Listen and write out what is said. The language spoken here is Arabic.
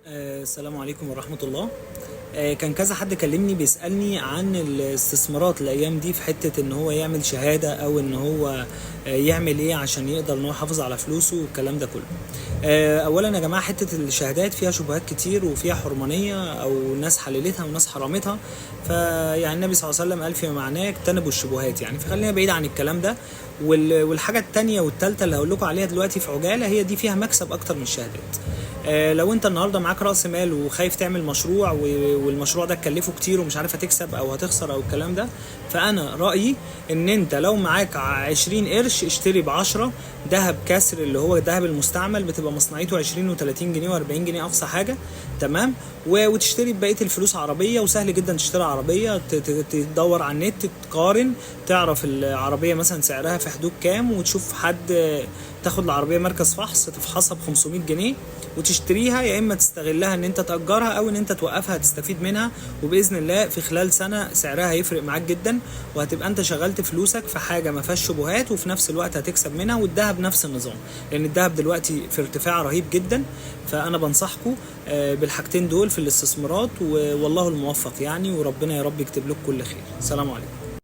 السلام عليكم ورحمة الله. كان كذا حد كلمني بيسألني عن الاستثمارات الأيام دي في حتة إن هو يعمل شهادة أو إن هو يعمل إيه عشان يقدر إن هو يحافظ على فلوسه والكلام ده كله. أولا يا جماعة، حتة الشهادات فيها شبهات كتير وفيها حرمانية أو ناس حللتها وناس حرمتها. فيعني النبي صلى الله عليه وسلم قال فيما معناه اجتنبوا الشبهات، يعني فخلينا بعيد عن الكلام ده. والحاجة التانية والتالتة اللي هقول لكم عليها دلوقتي في عجالة هي دي فيها مكسب أكتر من الشهادات. لو انت النهارده معاك راس مال وخايف تعمل مشروع والمشروع ده تكلفه كتير ومش عارف هتكسب او هتخسر او الكلام ده، فانا رايي ان انت لو معاك 20 قرش اشتري ب10 ذهب كسر، اللي هو الذهب المستعمل، بتبقى مصنعيته 20 و30 جنيه و40 جنيه اقصى حاجه. تمام. وتشتري ببقيه الفلوس عربيه، وسهل جدا تشتري عربيه. تدور على النت تقارن، تعرف العربيه مثلا سعرها في حدود كام، وتشوف حد تاخد العربيه مركز فحص تفحصها ب 500 جنيه وتشتريها، يا اما تستغلها ان انت تأجرها او ان انت توقفها تستفيد منها. وباذن الله في خلال سنه سعرها هيفرق معاك جدا، وهتبقى انت شغلت فلوسك في حاجه ما فيهاش شبهات وفي نفس الوقت هتكسب منها. والذهب نفس النظام، لان الذهب دلوقتي في ارتفاع رهيب جدا. فانا بنصحكم بالحاجتين دول في الاستثمارات، والله الموفق يعني، وربنا يا رب يكتب لكم كل خير. السلام عليكم.